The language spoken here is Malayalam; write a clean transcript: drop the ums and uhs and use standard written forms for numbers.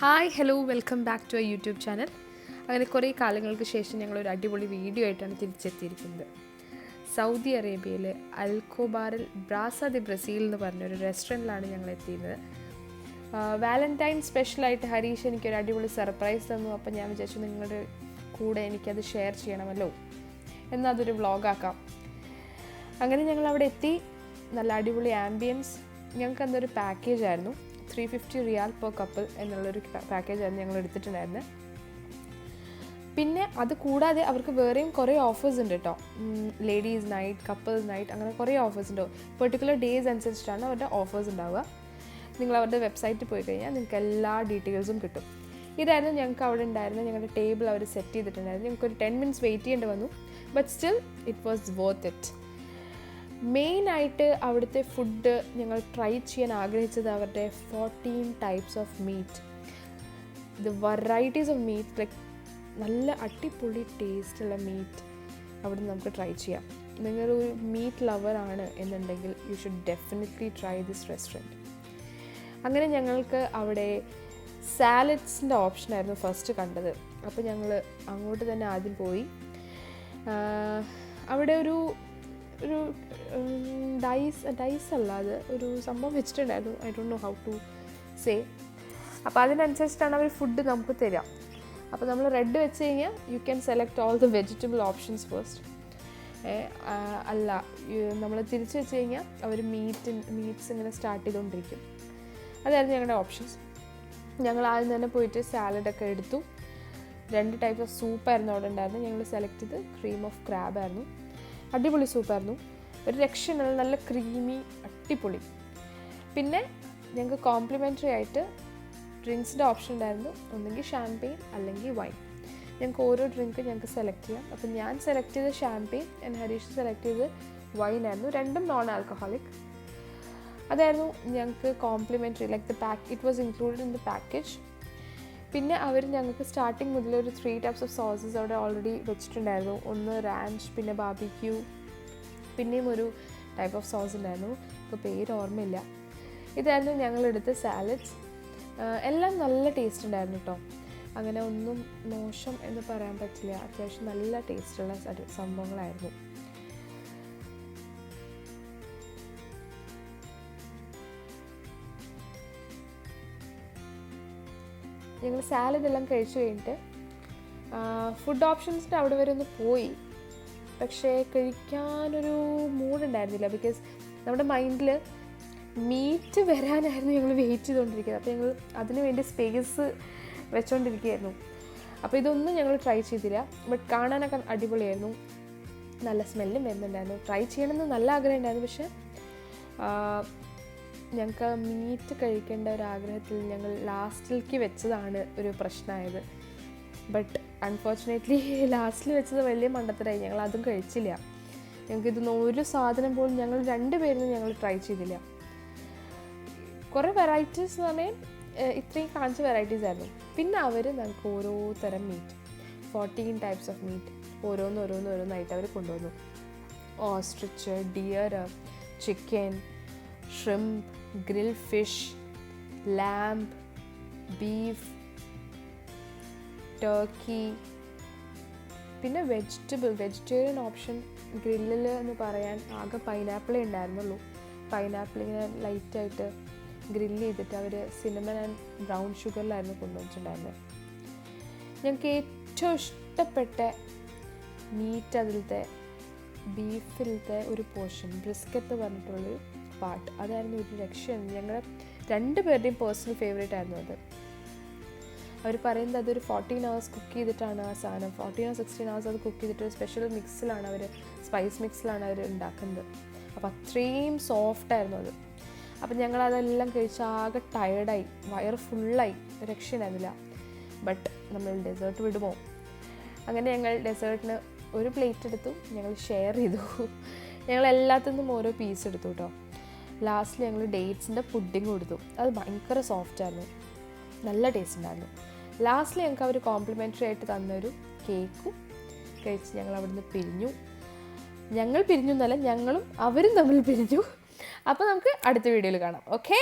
Hi hello welcome back to YouTube channel. അങ്ങനെ കുറേ കാലങ്ങൾക്ക് ശേഷം ഞങ്ങളൊരു അടിപൊളി വീഡിയോ ആയിട്ടാണ് തിരിച്ചെത്തിയിരിക്കുന്നത്. സൗദി അറേബ്യയിലെ അൽഖോബാറിൽ ബ്രാസ ദി ബ്രസീൽ എന്ന് പറഞ്ഞൊരു റെസ്റ്റോറൻറ്റിലാണ് ഞങ്ങൾ എത്തിയത്. വാലന്റൈൻ സ്പെഷ്യലായിട്ട് ഹരീഷ് എനിക്കൊരു അടിപൊളി സർപ്രൈസ് തന്നു. അപ്പം ഞാൻ വിചാരിച്ചു നിങ്ങളുടെ കൂടെ എനിക്കത് ഷെയർ ചെയ്യണമല്ലോ എന്നതൊരു വ്ളോഗാക്കാം. അങ്ങനെ ഞങ്ങൾ അവിടെ എത്തി. നല്ല അടിപൊളി ആംബിയൻസ്. ഞങ്ങൾക്ക് അന്നൊരു പാക്കേജ് ആയിരുന്നു, 350 റിയാൽ പെർ കപ്പിൾ എന്നുള്ളൊരു പാക്കേജായിരുന്നു ഞങ്ങൾ എടുത്തിട്ടുണ്ടായിരുന്നത്. പിന്നെ അത് കൂടാതെ അവർക്ക് വേറെയും കുറേ ഓഫേഴ്സ് ഉണ്ട് കേട്ടോ. ലേഡീസ് നൈറ്റ്, കപ്പിൾസ് നൈറ്റ്, അങ്ങനെ കുറേ ഓഫേഴ്സ് ഉണ്ട്. പെർട്ടിക്കുലർ ഡേയ്സ് അനുസരിച്ചിട്ടാണ് അവരുടെ ഓഫേഴ്സ് ഉണ്ടാവുക. നിങ്ങൾ അവരുടെ വെബ്സൈറ്റിൽ പോയി കഴിഞ്ഞാൽ നിങ്ങൾക്ക് എല്ലാ ഡീറ്റെയിൽസും കിട്ടും. ഇതായിരുന്നു ഞങ്ങൾക്ക് അവിടെ ഉണ്ടായിരുന്നത്. ഞങ്ങളുടെ ടേബിൾ അവർ സെറ്റ് ചെയ്തിട്ടുണ്ടായിരുന്നു. ഞങ്ങൾക്കൊരു 10 minutes വെയിറ്റ് ചെയ്യേണ്ടി വന്നു. But still it was worth it. മെയിനായിട്ട് അവിടുത്തെ ഫുഡ് ഞങ്ങൾ ട്രൈ ചെയ്യാൻ ആഗ്രഹിച്ചത് അവരുടെ 14 types of meet, the varieties of meet, like നല്ല അടിപൊളി ടേസ്റ്റുള്ള മീറ്റ് അവിടെ നമുക്ക് ട്രൈ ചെയ്യാം. നിങ്ങളൊരു മീറ്റ് ലവർ ആണ് എന്നുണ്ടെങ്കിൽ you should definitely try this restaurant. അങ്ങനെ ഞങ്ങൾക്ക് അവിടെ സാലഡ്സിൻ്റെ ഓപ്ഷനായിരുന്നു ഫസ്റ്റ് കണ്ടത്. അപ്പോൾ ഞങ്ങൾ അങ്ങോട്ട് തന്നെ ആദ്യം പോയി. അവിടെ ഒരു ഡൈസ് അല്ല, അത് ഒരു സംഭവം വെച്ചിട്ടുണ്ടായിരുന്നു. I don't know how to say. അപ്പോൾ അതിനനുസരിച്ചിട്ടാണ് അവർ ഫുഡ് നമുക്ക് തരാം. അപ്പോൾ നമ്മൾ റെഡ് വെച്ച് കഴിഞ്ഞാൽ you can select all the vegetable options first. അല്ല, നമ്മൾ തിരിച്ച് വെച്ച് കഴിഞ്ഞാൽ അവർ മീറ്റ്സ് ഇങ്ങനെ സ്റ്റാർട്ട് ചെയ്തുകൊണ്ടിരിക്കും. അതായിരുന്നു ഞങ്ങളുടെ ഓപ്ഷൻസ്. ഞങ്ങൾ ആദ്യം തന്നെ പോയിട്ട് സാലഡൊക്കെ എടുത്തു. 2 ടൈപ്പ് ഓഫ് സൂപ്പായിരുന്നു അവിടെ ഉണ്ടായിരുന്നത്. ഞങ്ങൾ സെലക്ട് ചെയ്ത് ക്രീം ഓഫ് ക്രാബ് ആയിരുന്നു. അടിപൊളി സൂപ്പായിരുന്നു, ഒരു രക്ഷയില്ല, നല്ല ക്രീമി, അടിപൊളി. പിന്നെ ഞങ്ങൾക്ക് കോംപ്ലിമെൻ്ററി ആയിട്ട് ഡ്രിങ്ക്സിൻ്റെ ഓപ്ഷൻ ഉണ്ടായിരുന്നു. ഒന്നെങ്കിൽ ഷാംപെയിൻ അല്ലെങ്കിൽ വൈൻ. ഞങ്ങൾക്ക് ഓരോ ഡ്രിങ്ക് ഞങ്ങൾക്ക് സെലക്ട് ചെയ്യാം. അപ്പം ഞാൻ സെലക്ട് ചെയ്ത് ഷാംപെയിൻ, ഹരീഷ് സെലക്ട് ചെയ്ത് വൈൻ ആയിരുന്നു. രണ്ടും നോൺ ആൽക്കഹോളിക്. അതായിരുന്നു ഞങ്ങൾക്ക് complimentary, like it was included in the package. പിന്നെ അവർ ഞങ്ങൾക്ക് സ്റ്റാർട്ടിങ് മുതൽ ഒരു 3 ടൈപ്സ് ഓഫ് സോസസ് അവിടെ ഓൾറെഡി വെച്ചിട്ടുണ്ടായിരുന്നു. ഒന്ന് റാഞ്ച്, പിന്നെ ബാർബിക്യൂ, പിന്നെയും ഒരു ടൈപ്പ് ഓഫ് സോസ് ഉണ്ടായിരുന്നു, ഇപ്പോൾ പേര് ഓർമ്മയില്ല. ഇതായിരുന്നു ഞങ്ങളെടുത്ത സാലഡ്സ്. എല്ലാം നല്ല ടേസ്റ്റ് ഉണ്ടായിരുന്നു കേട്ടോ. അങ്ങനെ ഒന്നും മോശം എന്ന് പറയാൻ പറ്റില്ല. അത്യാവശ്യം നല്ല ടേസ്റ്റുള്ള സംഭവങ്ങളായിരുന്നു. ഞങ്ങൾ സാലഡ് എല്ലാം കഴിച്ചു കഴിഞ്ഞിട്ട് ഫുഡ് ഓപ്ഷൻസിൻ്റെ അവിടെ വരെ ഒന്ന് പോയി. പക്ഷേ കഴിക്കാനൊരു മൂഡുണ്ടായിരുന്നില്ല. ബിക്കോസ് നമ്മുടെ മൈൻഡിൽ മീറ്റ് വരാനായിരുന്നു ഞങ്ങൾ വെയിറ്റ് ചെയ്തുകൊണ്ടിരിക്കുന്നത്. അപ്പോൾ ഞങ്ങൾ അതിന് വേണ്ടി സ്പേസ് വെച്ചുകൊണ്ടിരിക്കുകയായിരുന്നു. അപ്പോൾ ഇതൊന്നും ഞങ്ങൾ ട്രൈ ചെയ്തില്ല. ബട്ട് കാണാനൊക്കെ അടിപൊളിയായിരുന്നു, നല്ല സ്മെല്ലും വരുന്നുണ്ടായിരുന്നു. ട്രൈ ചെയ്യണമെന്ന് നല്ല ആഗ്രഹം ഉണ്ടായിരുന്നു. പക്ഷേ ഞങ്ങൾക്ക് മീറ്റ് കഴിക്കേണ്ട ഒരു ആഗ്രഹത്തിൽ ഞങ്ങൾ ലാസ്റ്റിലേക്ക് വെച്ചതാണ് ഒരു പ്രശ്നമായത്. ബട്ട് അൺഫോർച്ചുനേറ്റ്ലി ലാസ്റ്റിൽ വെച്ചത് വലിയ മണ്ടത്തരായി. ഞങ്ങൾ അതും കഴിച്ചില്ല. ഞങ്ങൾക്ക് ഇതൊന്നും ഒരു സാധനം പോലും ഞങ്ങൾ 2 പേരും ഞങ്ങൾ ട്രൈ ചെയ്തില്ല. കുറേ വെറൈറ്റീസ് എന്ന് പറഞ്ഞാൽ ഇത്രയും കാണിച്ച വെറൈറ്റീസ് ആയിരുന്നു. പിന്നെ അവർ ഞങ്ങൾക്ക് ഓരോ തരം മീറ്റ്, 14 ടൈപ്സ് ഓഫ് മീറ്റ് ഓരോന്നായിട്ട് അവർ കൊണ്ടുവന്നു. Ostrich, deer, chicken, shrimp, grill fish, lamb, beef, turkey, പിന്നെ വെജിറ്റേറിയൻ ഓപ്ഷൻ ഗ്രില്ലിൽ എന്ന് പറയാൻ ആകെ പൈനാപ്പിളേ ഉണ്ടായിരുന്നുള്ളൂ. പൈനാപ്പിളിങ്ങനെ ലൈറ്റായിട്ട് ഗ്രില്ല് ചെയ്തിട്ട് അവർ സിനമൺ ആൻഡ് ബ്രൗൺ ഷുഗറിലായിരുന്നു കൊണ്ടുവന്നിട്ടുണ്ടായിരുന്നത്. ഞങ്ങൾക്ക് ഏറ്റവും ഇഷ്ടപ്പെട്ട മീറ്റ് അതിലത്തെ ബീഫിലത്തെ ഒരു പോർഷൻ, ബ്രിസ്ക്കറ്റ് പറഞ്ഞിട്ടുള്ളൊരു പാർട്ട്, അതായിരുന്നു ഒരു രക്ഷയാണ്. ഞങ്ങളുടെ 2 പേരുടെയും പേഴ്സണൽ ഫേവറേറ്റ് ആയിരുന്നു അത്. അവർ പറയുന്നത് അതൊരു 14 hours കുക്ക് ചെയ്തിട്ടാണ് ആ സാധനം, 14 or 16 hours അത് കുക്ക് ചെയ്തിട്ട് സ്പെഷ്യൽ മിക്സിലാണ് അവർ, സ്പൈസ് മിക്സിലാണ് അവർ ഉണ്ടാക്കുന്നത്. അപ്പോൾ അത്രയും സോഫ്റ്റായിരുന്നു അത്. അപ്പം ഞങ്ങളതെല്ലാം കഴിച്ച് ആകെ ടയർഡായി, വയറ് ഫുള്ളായി, രക്ഷയുണ്ടായിരുന്നില്ല. ബട്ട് നമ്മൾ ഡെസേർട്ട് വിടുമോ? അങ്ങനെ ഞങ്ങൾ ഡെസേർട്ടിന് ഒരു പ്ലേറ്റ് എടുത്തു, ഞങ്ങൾ ഷെയർ ചെയ്തു. ഞങ്ങൾ എല്ലാത്തിനും ഓരോ പീസ് എടുത്തു കേട്ടോ. ലാസ്റ്റിൽ ഞങ്ങൾ ഡേറ്റ്സിൻ്റെ പുഡിങ് കൊടുത്തു. അത് ഭയങ്കര സോഫ്റ്റായിരുന്നു, നല്ല ടേസ്റ്റ് ഉണ്ടായിരുന്നു. ലാസ്റ്റിൽ ഞങ്ങൾക്ക് അവർ കോംപ്ലിമെൻ്ററി ആയിട്ട് തന്നൊരു കേക്കും കഴിച്ച് ഞങ്ങൾ അവിടുന്ന് പിരിഞ്ഞു. ഞങ്ങൾ പിരിഞ്ഞു എന്നല്ല, ഞങ്ങളും അവരും തമ്മിൽ പിരിഞ്ഞു. അപ്പോൾ നമുക്ക് അടുത്ത വീഡിയോയിൽ കാണാം. ഓക്കേ.